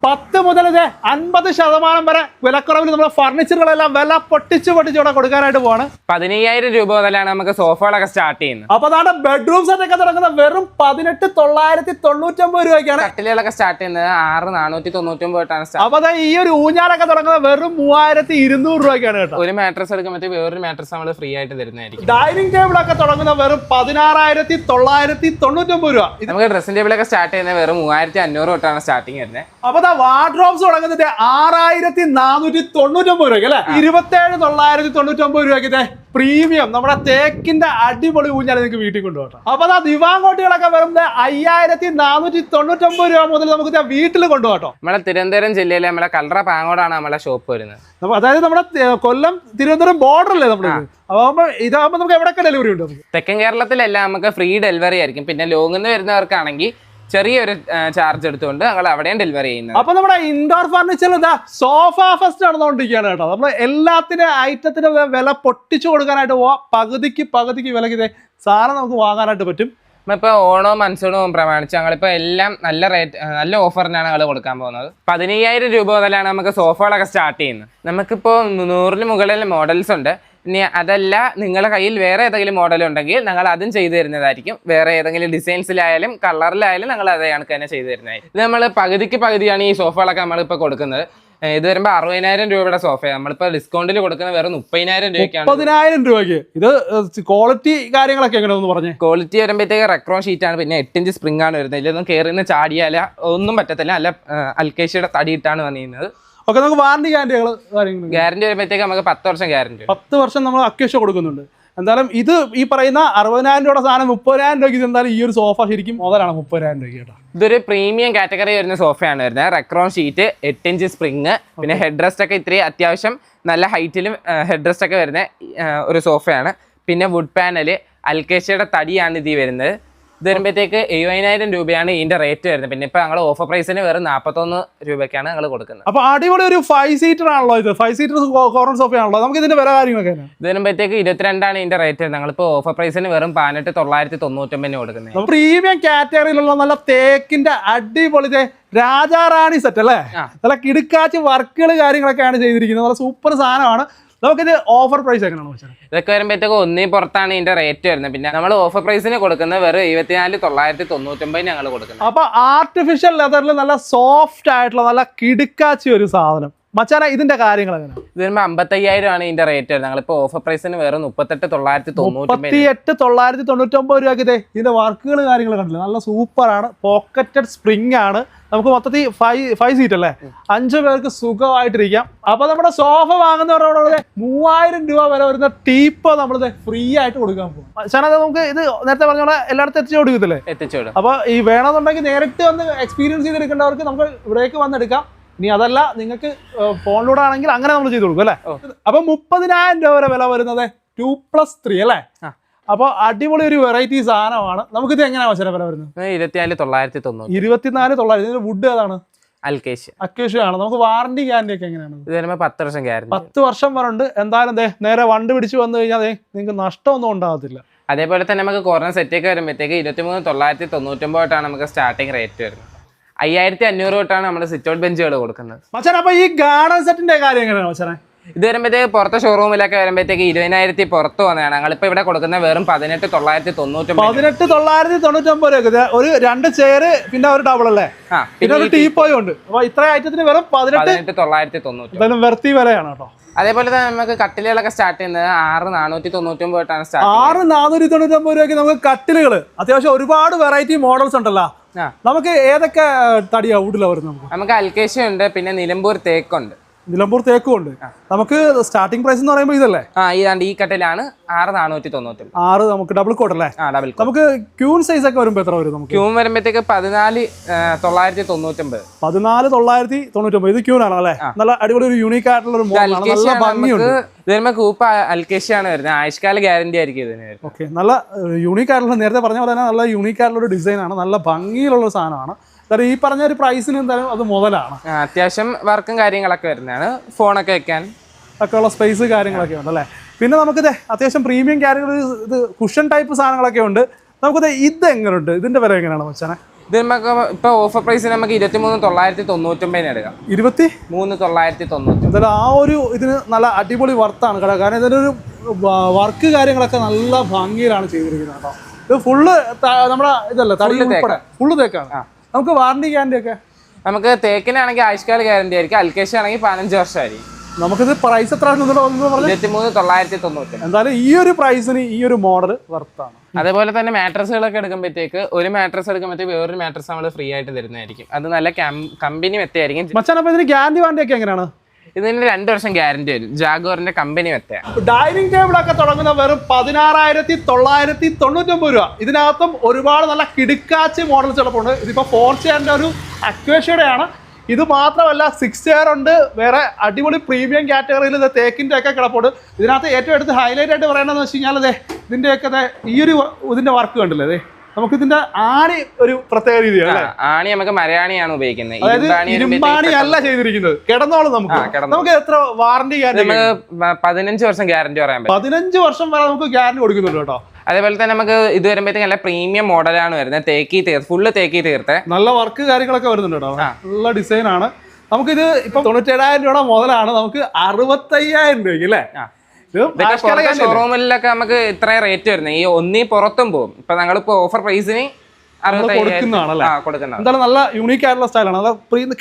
10 മുതൽ 50% വരെ വിലക്കുറവിൽ നമ്മുടെ ഫർണിച്ചറുകളെല്ലാം വില പൊട്ടിച്ച് ഇവിടെ കൊടുക്കാനായിട്ട് പോവാണ്. 15,000 രൂപ മുതലാണ് നമുക്ക് സോഫകളൊക്കെ സ്റ്റാർട്ട് ചെയ്യുന്നത്. അപ്പൊ അതാണ് ബെഡ്റൂം സെറ്റ് ഒക്കെ തുടങ്ങുന്നത് വെറും 18,999 രൂപയ്ക്കാണ്. കട്ടിലുകളൊക്കെ സ്റ്റാർട്ട് ചെയ്യുന്നത് 6,499 അപ്പൊ ഈ ഒരു ഊഞ്ഞാലൊക്കെ തുടങ്ങുന്നത് വെറും 3,200 രൂപയ്ക്കാണ് കേട്ടോ. ഒരു മാട്രസ് എടുക്കുമ്പോൾ വേറൊരു മാട്രസ് നമ്മൾ ഫ്രീ ആയിട്ട് തരുന്നതായിരിക്കും. ഡൈനിങ് ടേബിൾ ഒക്കെ തുടങ്ങുന്നത് വെറും 16,999 രൂപ. നമുക്ക് ഡ്രസ്സിംഗ് ടേബിൾ ഒക്കെ സ്റ്റാർട്ട് ചെയ്യുന്നത് വെറും 3,500 തൊട്ടാണ് സ്റ്റാർട്ടിങ് വരുന്നത്. അപ്പൊ വാർഡ്രോബ്സ് തുടങ്ങുന്നത് 6,499 രൂപയ്ക്ക് അല്ലെ. 27,999 രൂപയ്ക്ക് പ്രീമിയം നമ്മുടെ തേക്കിന്റെ അടിപൊളി ഊഞ്ഞാൽ നിങ്ങൾക്ക് വീട്ടിൽ കൊണ്ടുപോകണം. അപ്പൊ ദിവാങ്കോട്ടികളൊക്കെ വെറും 5,499 രൂപ മുതൽ നമുക്ക് വീട്ടിൽ കൊണ്ടുപോകട്ടോ. നമ്മളെ തിരുവനന്തപുരം ജില്ലയിലെ നമ്മളെ കല്ലറ പാങ്ങോടാണ് നമ്മളെ ഷോപ്പ് വരുന്നത്. അതായത് നമ്മുടെ കൊല്ലം തിരുവനന്തപുരം ബോർഡർ അല്ലേ നമ്മുടെ. അപ്പൊ ഇതാകുമ്പോ നമുക്ക് എവിടെയൊക്കെ ഡെലിവറി ഉണ്ട്. തെക്കൻ കേരളത്തിലെല്ലാം നമുക്ക് ഫ്രീ ഡെലിവറി ആയിരിക്കും. പിന്നെ ലോങ്ങിൽ നിന്ന് വരുന്നവർക്കാണെങ്കിൽ ചെറിയൊരു ചാർജ് എടുത്തുകൊണ്ട് ഞങ്ങൾ അവിടെയും ഡെലിവറി ചെയ്യുന്നത്. അപ്പൊ നമ്മുടെ ഇൻഡോർ ഫർണിച്ചർ സോഫ ഫെസ്റ്റ് നടന്നുകൊണ്ടിരിക്കുകയാണ് കേട്ടോ. നമ്മൾ എല്ലാത്തിന്റെ ഐറ്റത്തിന്റെ വില പൊട്ടിച്ചു കൊടുക്കാനായിട്ട് പോവാ. പകുതിക്ക് വിലക്ക് സാധനം നമുക്ക് വാങ്ങാനായിട്ട് പറ്റും. നമ്മളിപ്പോൾ ഓണവും മൺസൂണും പ്രമാണിച്ച് ഞങ്ങളിപ്പോൾ എല്ലാം നല്ല ഓഫറിനാണ് ഞങ്ങൾ കൊടുക്കാൻ പോകുന്നത്. 15,000 രൂപ മുതലാണ് നമുക്ക് സോഫകളൊക്കെ സ്റ്റാർട്ട് ചെയ്യുന്നത്. നമുക്കിപ്പോൾ 100-ന് മുകളിൽ മോഡൽസ് ഉണ്ട്. ഇനി അതല്ല നിങ്ങളുടെ കയ്യിൽ വേറെ ഏതെങ്കിലും മോഡൽ ഉണ്ടെങ്കിൽ ഞങ്ങൾ അതും ചെയ്തു തരുന്നതായിരിക്കും. വേറെ ഏതെങ്കിലും ഡിസൈൻസിലായാലും കളറിലായാലും ഞങ്ങൾ അതേ കണക്ക് തന്നെ ചെയ്തു തരുന്നതായിരിക്കും. ഇത് നമ്മൾ പകുതിയാണ് ഈ സോഫകളൊക്കെ നമ്മളിപ്പോൾ കൊടുക്കുന്നത്. ഇത് വരുമ്പോൾ 60,000 രൂപയുടെ സോഫയാണ്. നമ്മളിപ്പോൾ ഡിസ്കൗണ്ടിൽ കൊടുക്കുന്നത് വെറും 30,000 രൂപയ്ക്കാണ്. 30,000 രൂപയ്ക്ക്. ഇത് ക്വാളിറ്റി കാര്യങ്ങളൊക്കെ എങ്ങനെയാണെന്ന് പറഞ്ഞു. ക്വാളിറ്റി വരുമ്പോഴത്തേക്ക് റെക്രോൺ ഷീറ്റാണ്. പിന്നെ 8 ഇഞ്ച് സ്പ്രിംഗ് ആണ് വരുന്നത്. ഇതിലൊന്നും കയറിന്ന് ചാടിയാല ഒന്നും പറ്റത്തില്ല. നല്ല അൽക്കേഷ്യയുടെ തടിയിട്ടാണ് വന്നിരുന്നത്. ഓക്കെ, നമുക്ക് വാറണ്ടി ഗ്യാരണ്ടി വരുമ്പോഴത്തേക്ക് നമുക്ക് 10 വർഷം ഗ്യാരണ്ടി. 10 വർഷം നമ്മൾ അക്വേഷ്യ കൊടുക്കുന്നുണ്ട്. എന്തായാലും ഇത് ഈ പറയുന്ന 60,000 രൂപയുടെ സാധനം 30,000 രൂപയ്ക്ക് ഇത് എന്തായാലും ഈ ഒരു സോഫ ശരിക്കും മുതലാണ്. 30,000 രൂപയ്ക്ക് കേട്ടോ. ഇതൊരു പ്രീമിയം കാറ്റഗറി വരുന്ന സോഫയാണ് വരുന്നത്. റെക്രോൺ ഷീറ്റ്, 8 ഇഞ്ച് സ്പ്രിങ്, പിന്നെ ഹെഡ് റെസ്റ്റ് ഒക്കെ ഇത്രയും അത്യാവശ്യം നല്ല ഹൈറ്റിലും ഹെഡ് റെസ്റ്റ് ഒക്കെ വരുന്ന ഒരു സോഫയാണ്. പിന്നെ വുഡ് പാനല്, അൽക്കേഷ്യയുടെ തടിയാണ് ഇത് വരുന്നത്. ഇത് വരുമ്പോഴത്തേക്ക് 70,000 രൂപയാണ് ഇതിന്റെ റേറ്റ് വരുന്നത്. പിന്നെ ഇപ്പൊ ഞങ്ങൾ ഓഫർ പ്രൈസിന് വെറും 41 രൂപയ്ക്കാണ് ഞങ്ങൾ കൊടുക്കുന്നത്. അപ്പൊ അടിപൊളി ഒരു 5 സീറ്റർ ആണല്ലോ ഇത്. 5 സീറ്റർ കോർണർ സോഫ ആണല്ലോ. നമുക്ക് ഇതിന്റെ വില കാര്യങ്ങളൊക്കെ ഇത് വരുമ്പോഴത്തേക്ക് 22 ഇതിന്റെ റേറ്റ്. ഞങ്ങളിപ്പോ ഓഫർ പ്രൈസിന് വെറും 18,999 കൊടുക്കുന്നത്. പ്രീമിയം കാറ്റഗറിയിലുള്ള നല്ല തേക്കിന്റെ അടിപൊളി രാജാറാണി സെറ്റ് അല്ലേ. നല്ല കിടുക്കാച്ച് വർക്കുകൾ കാര്യങ്ങളൊക്കെയാണ് ചെയ്തിരിക്കുന്നത്. നല്ല സൂപ്പർ സാധനമാണ്. നമുക്കിത് ഓഫർ പ്രൈസ് എങ്ങനെയാണോ വെച്ചാൽ ഇതൊക്കെ വരുമ്പോഴത്തേക്ക് ഒന്നേ പുറത്താണ് ഇതിന്റെ റേറ്റ് വരുന്നത്. പിന്നെ നമ്മൾ ഓഫർ പ്രൈസിന് കൊടുക്കുന്നത് വെറും 24,999 ഞങ്ങൾ കൊടുക്കുന്നത്. അപ്പൊ ആർട്ടിഫിഷ്യൽ ലെതറിൽ നല്ല സോഫ്റ്റ് ആയിട്ടുള്ള നല്ല കിടുക്കാച്ചി ഒരു സാധനം. മച്ചാന ഇതിന്റെ കാര്യങ്ങൾ എങ്ങനെ? ഇത് വരുമ്പോൾ 55,000 ആണ് ഇതിന്റെ റേറ്റ് വരുന്നത്. ഞങ്ങളിപ്പോ ഓഫർ പ്രൈസിന് വെറും 38,999 രൂപയ്ക്ക് ഇതിന്റെ വർക്കുകൾ കാര്യങ്ങൾ കണ്ടില്ല. നല്ല സൂപ്പറാണ്. പോക്കറ്റഡ് സ്പ്രിംഗ് ആണ്. നമുക്ക് മൊത്തത്തിൽ 5 സീറ്റ് അല്ലേ. 5 പേർക്ക് സുഖമായിട്ടിരിക്കാം. അപ്പൊ നമ്മുടെ സോഫ വാങ്ങുന്നവരോട് 3,000 രൂപ വരെ വരുന്ന ടീപ്പ് നമ്മളിത് ഫ്രീ ആയിട്ട് കൊടുക്കാൻ പോകും. പക്ഷേ നമുക്ക് ഇത് നേരത്തെ പറഞ്ഞ പോലെ എല്ലായിടത്തും എത്തിച്ചു കൊടുക്കത്തില്ലേ? എത്തിച്ചോടും. അപ്പൊ ഈ വേണമെന്നുണ്ടെങ്കിൽ നേരിട്ട് വന്ന് എക്സ്പീരിയൻസ് ചെയ്തെടുക്കേണ്ടവർക്ക് നമുക്ക് ഇവിടേക്ക് വന്നെടുക്കാം. ഇനി അതല്ല നിങ്ങൾക്ക് ഫോണിലൂടെ ആണെങ്കിൽ അങ്ങനെ നമ്മൾ ചെയ്ത് കൊടുക്കും അല്ലേ. അപ്പൊ 30,000 രൂപ വരെ വില വരുന്നത് 2+3 അല്ലേ. അപ്പൊ അടിപൊളി ഒരു വെറൈറ്റി സാധനമാണ്. നമുക്കിത് എങ്ങനെയാ വില വരുന്നത്? 24,990. 24,900. വുഡ് ഏതാണ്? അക്വേഷ്യ ആണ്. നമുക്ക് വാറണ്ടി ഗ്യാരണ്ടി ഒക്കെ എങ്ങനെയാണ്? ഇത് 10 വർഷം ഗ്യാരണ്ടി. 10 വർഷം വരെ ഉണ്ട്. എന്തായാലും നേരെ വണ്ട് പിടിച്ച് വന്നു കഴിഞ്ഞാൽ നിങ്ങൾക്ക് നഷ്ടമൊന്നും ഉണ്ടാകത്തില്ല. അതേപോലെ തന്നെ നമുക്ക് കോർണർ സെറ്റ് ഒക്കെ വരുമ്പോഴത്തേക്ക് 23,999 നമുക്ക് സ്റ്റാർട്ടിംഗ് റേറ്റ് വരുന്നത്. 5,500 തൊട്ടാണ് നമ്മുടെ സിറ്റ് ഔട്ട് ബെഞ്ചുകൾ കൊടുക്കുന്നത്. മച്ചാൻ അപ്പൊ ഈ ഗാർഡൻ സെറ്റിന്റെ കാര്യം എങ്ങനെയാണ് മച്ചാനെ? ഇത് വരുമ്പോഴത്തേക്ക് പുറത്തെ ഷോറൂമിലൊക്കെ വരുമ്പോഴത്തേക്ക് 20,000 പുറത്ത് വന്നതാണ്. ഞങ്ങളിപ്പോ ഇവിടെ കൊടുക്കുന്നത് വെറും 18,999. 18,999 രൂപ. ഒരു 2 ചെയർ പിന്നെ ഒരു ടേബിൾ അല്ലേ. പിന്നെ ഒരു ടീപ്പോയും ഉണ്ട്. അപ്പൊ ഇത്ര ഐറ്റത്തിന് വെറും 18,990. എന്തായാലും വെർത്തി വിലയാണ് കേട്ടോ. അതേപോലെ തന്നെ നമുക്ക് കട്ടിലുകളൊക്കെ സ്റ്റാർട്ട് ചെയ്യുന്നത് 6,499 തൊട്ടാണ് സ്റ്റാർട്ട്. 6,499 രൂപയ്ക്ക് നമുക്ക് കട്ടിലുകൾ അത്യാവശ്യം ഒരുപാട് വെറൈറ്റി മോഡൽസ് ഉണ്ടല്ലോ. നമുക്ക് ഏതൊക്കെ തടിയാ വുഡിലാ വരുന്നത്? നമുക്ക് അൽക്കേഷ്യ ഉണ്ട്, പിന്നെ നിലമ്പൂർ തേക്കുണ്ട്. നിലമ്പൂർ തേക്കും ഉണ്ട്. നമുക്ക് സ്റ്റാർട്ടിംഗ് പ്രൈസ് എന്ന് പറയുമ്പോൾ ഇതല്ലേ. ഈ കട്ടിലാണ് 6,499. 6 നമുക്ക് ഡബിൾ കോട്ട് അല്ലേ. നമുക്ക് ക്യൂൺ സൈസ് ഒക്കെ വരുമ്പോൾ എത്ര വരും? നമുക്ക് ക്യൂൺ വരുമ്പോഴത്തേക്ക് 14,999. 14,999. ഇത് ക്യൂൺ ആണ് അല്ലേ. നല്ല അടിപൊളി ഒരു യൂണീക്ക് ആയിട്ടുള്ള ഒരു മോഡലാണ്. നല്ല ഭംഗിയുണ്ട്. ഇത് വരുമ്പോൾ കൂപ്പ അൽക്കേഷ്യ ആണ് വരുന്നത്. ആയുഷ്കാല ഗ്യാരണ്ടി ആയിരിക്കും ഇതിന്. ഓക്കെ, നല്ല യൂണീക്ക് ആയിട്ടുള്ള, നേരത്തെ പറഞ്ഞ പോലെ തന്നെ നല്ല യൂണീക്ക് ആയിട്ടുള്ള ഒരു ഡിസൈൻ ആണ്. നല്ല ഭംഗിയിലുള്ള ഒരു സാധനമാണ്. ഈ പറഞ്ഞ ഒരു പ്രൈസിന് എന്തായാലും അത് മുതലാണ്. അത്യാവശ്യം വർക്കും കാര്യങ്ങളൊക്കെ വരുന്നതാണ്. ഫോണൊക്കെ വെക്കാൻ ഒക്കെ ഉള്ള സ്പേസ് കാര്യങ്ങളൊക്കെ ഉണ്ട് അല്ലേ. പിന്നെ നമുക്കിത് അത്യാവശ്യം പ്രീമിയം കാറ്റഗറി ഇത് കുഷൻ ടൈപ്പ് സാധനങ്ങളൊക്കെ ഉണ്ട്. നമുക്കിത് ഇത് എങ്ങനെയുണ്ട്? ഇതിന്റെ വില എങ്ങനെയാണ് മച്ചാനെ? ഇത് നമുക്ക് ഇപ്പൊ ഓഫർ പ്രൈസ് നമുക്ക് 23,999 എടുക്കാം. 23,990. എന്തായാലും ആ ഒരു ഇതിന് നല്ല അടിപൊളി വർത്താണ് കേട്ടോ. കാരണം ഇതിനൊരു വർക്ക് കാര്യങ്ങളൊക്കെ നല്ല ഭംഗിയിലാണ് ചെയ്തിരിക്കുന്നത് കേട്ടോ. ഇത് ഫുള്ള് നമ്മുടെ ഇതല്ല ഫുള്ള് തേക്കാണ്. നമുക്ക് വാറണ്ടി ഗ്യാരണ്ടി ഒക്കെ നമുക്ക് തേക്കിനാണെങ്കിൽ ആയുഷ്കാല ഗ്യാരണ്ടി ആയിരിക്കും, അൽക്കേഷ് ആണെങ്കിൽ 15 വർഷമായിരിക്കും. നമുക്കിത് പ്രൈസ് എത്ര 23,990. എന്തായാലും ഈ ഒരു പ്രൈസിന് ഈ ഒരു മോഡൽ വർത്താണ്. അതേപോലെ തന്നെ മാട്രസുകളൊക്കെ എടുക്കുമ്പോഴത്തേക്ക് ഒരു മാട്രസ് എടുക്കുമ്പോഴത്തേക്ക് വേറൊരു മാട്രസ് നമ്മൾ ഫ്രീ ആയിട്ട് തരുന്നതായിരിക്കും. അത് നല്ല കമ്പനി മെത്തയായിരിക്കും. മച്ചാൻ അപ്പൊ ഇതിന് ഗ്യാരണ്ടി വാറണ്ടി ഒക്കെ എങ്ങനെയാണ്? ഇതിന് 2 വർഷം ഗ്യാരണ്ടി വരും. ജാഗോറിന്റെ കമ്പനി മെത്തയാണ്. ഡൈനിങ് ടേബിൾ ഒക്കെ തുടങ്ങുന്ന വെറും 16,999 രൂപ. ഇതിനകത്തും ഒരുപാട് നല്ല കിടുക്കാച്ച് മോഡൽസ് കിടപ്പുണ്ട്. ഇതിപ്പോ 4 ചെയറിന്റെ ഒരു അക്വേഷ്യയുടെ ആണ്. ഇത് മാത്രമല്ല 6 ചെയർ ഉണ്ട്. വേറെ അടിപൊളി പ്രീമിയം കാറ്റഗറിയിൽ ഇത് തേക്കിന്റെ ഒക്കെ കിടപ്പുണ്ട്. ഇതിനകത്ത് ഏറ്റവും എടുത്ത് ഹൈലൈറ്റ് ആയിട്ട് പറയണമെന്ന് വെച്ച് കഴിഞ്ഞാൽ അതെ ഇതിന്റെയൊക്കെ ഈ ഒരു ഇതിന്റെ വർക്ക് കണ്ടില്ലേ? അതെ നമുക്ക് ഇതിന്റെ ആണി ഒരു പ്രത്യേക രീതിയാണ്. ആണി നമുക്ക് മരയാണിയാണ് ഉപയോഗിക്കുന്നത്. ഇരുമ്പാണി അല്ല ചെയ്തിരിക്കുന്നത്. കിടന്നോളും നമുക്ക് എത്ര വാറണ്ടി ഗ്യാരണ്ടി? നമുക്ക് 15 വർഷം ഗ്യാരണ്ടി പറയാൻ പറ്റും. 15 വർഷം വരെ നമുക്ക് ഗ്യാരണ്ടി കൊടുക്കുന്നുണ്ട് കേട്ടോ. അതേപോലെ തന്നെ നമുക്ക് ഇത് വരുമ്പോഴത്തേക്ക് നല്ല പ്രീമിയം മോഡലാണ് വരുന്നത്. ഫുള്ള് തേക്കി തീർത്ത് നല്ല വർക്ക് കാര്യങ്ങളൊക്കെ വരുന്നുണ്ട് കേട്ടോ. നല്ല ഡിസൈൻ ആണ്. നമുക്കിത് ഇപ്പൊ 97,000 രൂപ മുതലാണ് നമുക്ക് 65,000 രൂപയ്ക്ക് അല്ലേ? ഷോറൂമിലൊക്കെ നമുക്ക് ഇത്രയും റേറ്റ് വരുന്നത്. ഈ ഒന്നീ പുറത്തും പോകും. ഇപ്പൊ ഞങ്ങളിപ്പോ ഓഫർ പ്രൈസിന് കൊടുക്കുന്നതാണ്. എന്തായാലും നല്ല യൂണീക്ക് ആയിട്ടുള്ള സ്റ്റൈലാണ്.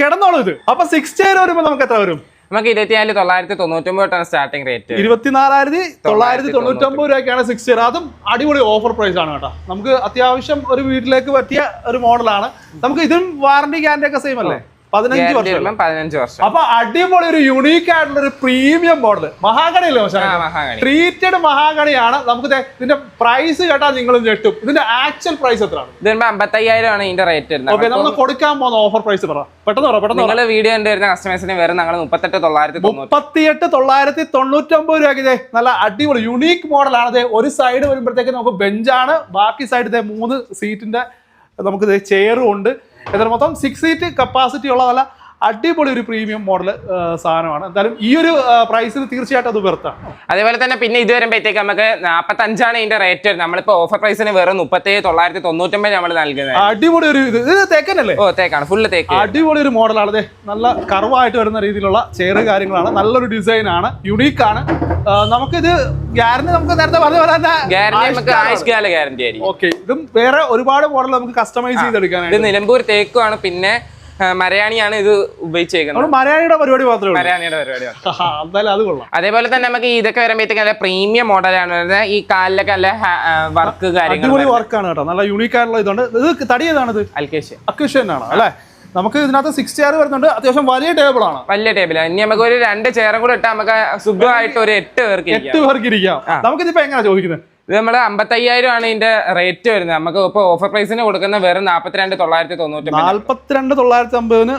കിടന്നോളൂ ഇത്. അപ്പൊ 6 ചെയർ വരുമ്പോ നമുക്ക് എത്ര വരും? നമുക്ക് 24,999 സ്റ്റാർട്ടിംഗ് റേറ്റ്. 24,999 രൂപയ്ക്കാണ് 6 ചെയർ. അതും അടിപൊളി ഓഫർ പ്രൈസ് ആണ് കേട്ടോ. നമുക്ക് അത്യാവശ്യം ഒരു വീട്ടിലേക്ക് പറ്റിയ ഒരു മോഡലാണ്. നമുക്ക് ഇതും വാറണ്ടി ഗ്യാരണ്ടി ഒക്കെ സെയിം അല്ലേ? 15 വർഷം. അപ്പൊ അടിപൊളി ഒരു യൂണീക്ക് ആയിട്ടുള്ള ഒരു പ്രീമിയം മോഡൽ മഹാഗണിയല്ലേ? ട്രീറ്റഡ് മഹാഗണിയാണ്. നമുക്ക് ഇതിന്റെ പ്രൈസ് കേട്ടാൽ നിങ്ങൾ ഞെട്ടും. ഇതിന്റെ ആക്ച്വൽ പ്രൈസ് എത്രയാണ്? ഇത് 55,000 ആണ് ഇതിന്റെ റേറ്റ്. നമ്മൾ കൊടുക്കാൻ പോകുന്ന ഓഫർ പ്രൈസ് പറ. പെട്ടെന്ന് വീഡിയോ വരുന്ന കസ്റ്റമേഴ്സിന് വരെ ഞങ്ങൾ 38,999 രൂപയ്ക്ക് നല്ല അടിപൊളി യൂണീക്ക് മോഡലാണ്. ഒരു സൈഡ് വരുമ്പോഴത്തേക്ക് നമുക്ക് ബെഞ്ചാണ്, ബാക്കി സൈഡ് 3 സീറ്റിന്റെ നമുക്ക് ചെയറും ഉണ്ട്. ഇതിന് മൊത്തം 6 സീറ്റ് കപ്പാസിറ്റി ഉള്ള നല്ല അടിപൊളി ഒരു പ്രീമിയം മോഡൽ സാധനമാണ്. എന്തായാലും ഈ ഒരു പ്രൈസിന് തീർച്ചയായിട്ടും അത് വെറുത്താണ്. അതേപോലെ തന്നെ പിന്നെ ഇത് വരുമ്പോഴത്തേക്ക് നമുക്ക് 45 ഇതിന്റെ റേറ്റ്. നമ്മളിപ്പോ ഓഫർ പ്രൈസിന് വെറും 37,999 നമ്മൾ നൽകുന്നത്. അടിപൊളി ഒരു ഇത് തേക്കനല്ലേ? ഓ തേക്കാണ്, ഫുള്ള് തേക്ക്. അടിപൊളി ഒരു മോഡലാണ്. അതെ നല്ല കർവായിട്ട് വരുന്ന രീതിയിലുള്ള ചെയർ കാര്യങ്ങളാണ്. നല്ലൊരു ഡിസൈൻ ആണ്, യുണീക്ക് ആണ്. നമുക്കിത് ഗ്യാരണ്ടി നമുക്ക് നേരത്തെ പറഞ്ഞു ഗ്യാരണ്ടി ആയിരിക്കും. ഓക്കെ, ഇതും വേറെ ഒരുപാട് മോഡൽ നമുക്ക് കസ്റ്റമൈസ് ചെയ്തെടുക്കാനായിട്ട്. ഇത് നിലമ്പൂർ തേക്കുമാണ്. പിന്നെ മരയാണിയാണ് ഇത് ഉപയോഗിച്ചേക്കുന്നത്. മരയാണിയുടെ പരിപാടി മാത്രമേ അത് കൊള്ളാം. അതേപോലെ തന്നെ നമുക്ക് ഇതൊക്കെ വരുമ്പോഴത്തേക്ക് നല്ല പ്രീമിയം മോഡലാണ് വരുന്നത്. ഈ കാലിലൊക്കെ നല്ല വർക്ക് കാര്യങ്ങൾ വർക്കാണ് കേട്ടോ. നല്ല യൂണീക്ക് ആയിട്ടുള്ള ഇതുണ്ട്. ഇത് തടി ഏതാണിത്? അക്വേഷ്യൻ ആണ് അല്ലേ? നമുക്ക് ഇതിനകത്ത് 6 ചെയർ വരുന്നുണ്ട്. അത്യാവശ്യം വലിയ ടേബിൾ ആണ്. വലിയ ടേബിളാണ്. ഇനി നമുക്ക് ഒരു 2 ചെയറും കൂടെ ഇട്ടാൽ നമുക്ക് സുഖമായിട്ട് ഒരു 8 പേർക്ക് ഇരിക്കാം. നമുക്കിതിപ്പോ എങ്ങനെയാ ചോദിക്കുന്നത്? ഇത് നമ്മള് 55,000 ആണ് ഇതിന്റെ റേറ്റ് വരുന്നത്. നമുക്ക് ഇപ്പൊ ഓഫർ പ്രൈസിന് കൊടുക്കുന്ന വെറും 42,999. 42,950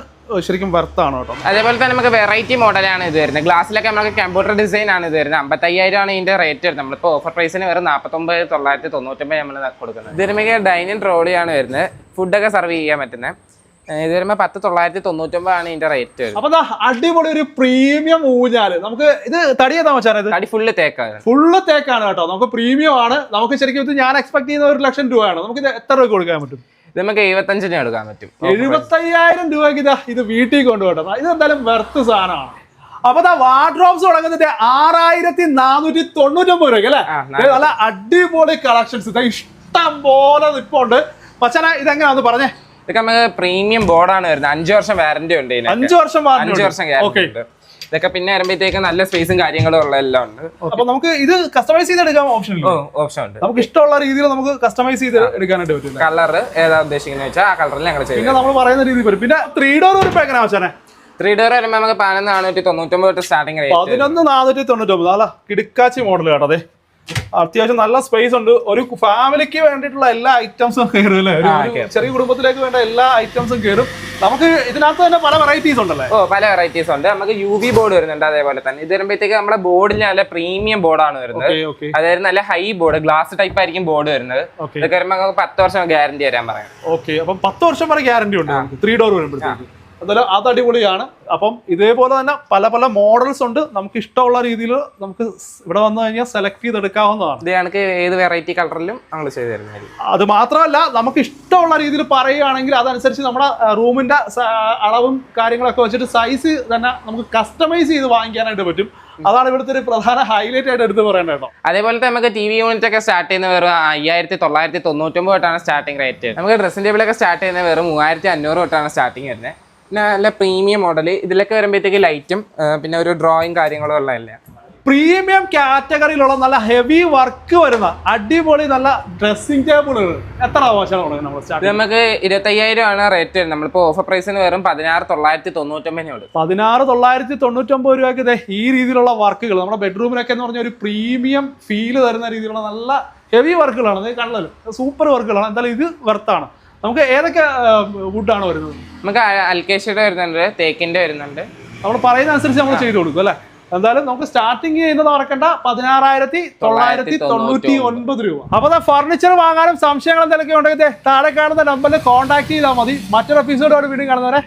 ശരിക്കും വർത്താണ് കേട്ടോ. അതേപോലെ തന്നെ നമുക്ക് വെറൈറ്റി മോഡലാണ് ഇത് വരുന്നത്. ഗ്ലാസ്സിലൊക്കെ നമുക്ക് കമ്പ്യൂട്ടർ ഡിസൈൻ ആണ് ഇത് വരുന്നത്. 55,000 ആണ് ഇതിന്റെ റേറ്റ് വരുന്നത്. നമ്മളിപ്പോ ഓഫർ പ്രൈസിന് വെറും 49,999 നമ്മൾ കൊടുക്കുന്നത്. ഇത് വരുമ്പോൾ ഡൈനിങ് ട്രോളിയാണ് വരുന്നത്. ഫുഡൊക്കെ സർവ് ചെയ്യാൻ പറ്റുന്നത്. ഇത് വരുമ്പോ 10,999 ആണ് ഇതിന്റെ റേറ്റ്. അപ്പൊ അടിപൊളി ഒരു പ്രീമിയം ഊഞ്ഞാല്. നമുക്ക് ഇത് തടിയേതാ വെച്ചാൽ തടി ഫുള്ള് തേക്കാണ്. ഫുള്ള് തേക്കാണ് കേട്ടോ. നമുക്ക് പ്രീമിയം ആണ്. നമുക്ക് ശരിക്കും ഇത് ഞാൻ എക്സ്പെക്ട് ചെയ്യുന്ന 1,00,000 രൂപയാണ്. നമുക്ക് ഇത് എത്ര രൂപ കൊടുക്കാൻ പറ്റും? ഇത് നമുക്ക് 75 എടുക്കാൻ പറ്റും. 75,000 രൂപയ്ക്ക് ഇത് വീട്ടിൽ കൊണ്ടുപോട്ടോ. ഇത് എന്തായാലും വെർത്ത് സാധനമാണ്. അപ്പൊ വാർഡ്രോബ്സ് തുടങ്ങുന്നത് 6,499 രൂപയ്ക്ക് അല്ലെ? നല്ല അടിപൊളി കളക്ഷൻസ് ഇഷ്ടം പോലെ നിപ്പുണ്ട്. മച്ചാന ഇതെങ്ങനെയാന്ന് പറഞ്ഞേ? ഇതൊക്കെ നമുക്ക് പ്രീമിയം ബോർഡാണ് വരുന്നത്. 5 വർഷം വാറന്റി ഉണ്ട്. 5 വർഷം ഗ്യാരണ്ടി ഉണ്ട്. ഇതൊക്കെ പിന്നെ വരുമ്പോഴത്തേക്ക് നല്ല സ്പേസും കാര്യങ്ങളും ഉള്ള എല്ലാം ഉണ്ട്. അപ്പൊ നമുക്ക് ഇത് കസ്റ്റമൈസ് ചെയ്തെടുക്കാൻ ഓപ്ഷൻ ഉണ്ട്. നമുക്ക് ഇഷ്ടമുള്ള രീതിയിൽ നമുക്ക് കസ്റ്റമൈസ് ചെയ്ത് എടുക്കാനായിട്ട് പറ്റും. കളർ ഏതാ ഉദ്ദേശിക്കുന്നത് വെച്ചാൽ ആ കളറിൽ ഞങ്ങൾ ചെയ്യും. പിന്നെ നമ്മൾ പറയുന്ന രീതി വരും. പിന്നെ 3 ഡോർ വരുമ്പോ എങ്ങനെയാ വെച്ചാൽ? 3 ഡോർ വരുമ്പോൾ നമുക്ക് 11,499 സ്റ്റാർട്ടിംഗ് റേറ്റ്. 11,499 നല്ല കിടുക്കാച്ചി മോഡൽ കേട്ടോ. അതെ അത്യാവശ്യം നല്ല സ്പേസ് ഉണ്ട്. ഒരു ഫാമിലിക്ക് വേണ്ടിയിട്ടുള്ള എല്ലാ ഐറ്റംസും കയറും അല്ലേ? ചെറിയ കുടുംബത്തിലേക്ക് വേണ്ട എല്ലാ ഐറ്റംസും കയറും. നമുക്ക് ഇതിനകത്ത് തന്നെ പല വെറൈറ്റീസ് ഉണ്ടല്ലേ? പല വെറൈറ്റീസ് ഉണ്ട്. നമുക്ക് UV ബോർഡ് വരുന്നുണ്ട്. അതേപോലെ തന്നെ ഇത് വരുമ്പോഴത്തേക്ക് നമ്മുടെ ബോർഡിൽ നല്ല പ്രീമിയം ബോർഡാണ് വരുന്നത്. അതായത് നല്ല ഹൈ ബോർഡ് ഗ്ലാസ് ടൈപ്പ് ആയിരിക്കും ബോർഡ് വരുന്നത്. ഇതൊക്കെ വരുമ്പോൾ നമുക്ക് 10 വർഷം ഗ്യാരണ്ടി തരാൻ പറയാം. ഓക്കെ, അപ്പം 10 വർഷം വരെ ഗ്യാരണ്ടി ഉണ്ട് 3 ഡോർ വരുമ്പോഴത്തേക്ക്. എന്തായാലും അത് അടിപൊളിയാണ്. അപ്പം ഇതേപോലെ തന്നെ പല പല മോഡൽസ് ഉണ്ട്. നമുക്ക് ഇഷ്ടമുള്ള രീതിയിൽ നമുക്ക് ഇവിടെ വന്നു കഴിഞ്ഞാൽ സെലക്ട് ചെയ്തെടുക്കാവുന്നതാണ്. ഇത് കണക്ക് ഏത് വെറൈറ്റി കളറിലും ഞങ്ങൾ ചെയ്ത് തരുന്നതായിരിക്കും. അത് മാത്രമല്ല നമുക്ക് ഇഷ്ടമുള്ള രീതിയിൽ പറയുകയാണെങ്കിൽ അതനുസരിച്ച് നമ്മുടെ റൂമിന്റെ അളവും കാര്യങ്ങളൊക്കെ വെച്ചിട്ട് സൈസ് തന്നെ നമുക്ക് കസ്റ്റമൈസ് ചെയ്ത് വാങ്ങിക്കാനായിട്ട് പറ്റും. അതാണ് ഇവിടുത്തെ ഒരു പ്രധാന ഹൈലൈറ്റ് ആയിട്ട് എടുത്ത് പറയേണ്ടത് കേട്ടോ. അതേപോലെ നമുക്ക് TV യൂണിറ്റ് ഒക്കെ സ്റ്റാർട്ട് ചെയ്യുന്ന വെറും 5999 തൊട്ടാണ് സ്റ്റാർട്ടിംഗ് റേറ്റ്. നമുക്ക് ഡ്രസ്സിംഗ് ടേബിൾ ഒക്കെ സ്റ്റാർട്ട് ചെയ്യുന്നത് വെറും 3500 തൊട്ടാണ് സ്റ്റാർട്ടിംഗ് വരുന്നത്. പിന്നെ നല്ല പ്രീമിയം മോഡൽ ഇതിലൊക്കെ വരുമ്പോഴത്തേക്ക് ലൈറ്റും പിന്നെ ഒരു ഡ്രോയിങ് കാര്യങ്ങളും ഉള്ളതല്ലേ. പ്രീമിയം കാറ്റഗറിയിലുള്ള നല്ല ഹെവി വർക്ക് വരുന്ന അടിപൊളി നല്ല ഡ്രസ്സിംഗ് ടേബിളുകൾ എത്ര ആവശ്യമാണ് നമ്മൾ ഇത് നമുക്ക് 25,000 ആണ് റേറ്റ് വരുന്നത്. നമ്മളിപ്പോൾ ഓഫർ പ്രൈസിന് വെറും 16,999 16,999 രൂപയ്ക്ക് ഇതേ ഈ രീതിയിലുള്ള വർക്കുകൾ നമ്മുടെ ബെഡ്റൂമിലൊക്കെ എന്ന് പറഞ്ഞാൽ ഒരു പ്രീമിയം ഫീല് തരുന്ന രീതിയിലുള്ള നല്ല ഹെവി വർക്കുകളാണ്. ഇത് കണ്ടല്ലോ, സൂപ്പർ വർക്കുകളാണ്. എന്തായാലും ഇത് വെർത്താണ്. നമുക്ക് ഏതൊക്കെ വുഡാണ് വരുന്നത്? നമുക്ക് അൽക്കേഷ്യയുടെ വരുന്നുണ്ട്, തേക്കിന്റെ വരുന്നുണ്ട്. നമ്മൾ പറയുന്ന അനുസരിച്ച് നമ്മൾ ചെയ്ത് കൊടുക്കും അല്ലേ. എന്തായാലും നമുക്ക് സ്റ്റാർട്ടിങ് ചെയ്യുന്നത് മറക്കണ്ട 16,999 രൂപ. അപ്പൊ ഫർണിച്ചർ വാങ്ങാനും സംശയങ്ങൾ എന്തെങ്കിലും ഉണ്ടെങ്കിൽ താഴെ കാണുന്ന നമ്പറിൽ കോൺടാക്ട് ചെയ്താൽ മതി. മറ്റൊരു എപ്പിസോഡോട് വീണ്ടും കാണുന്നവരെ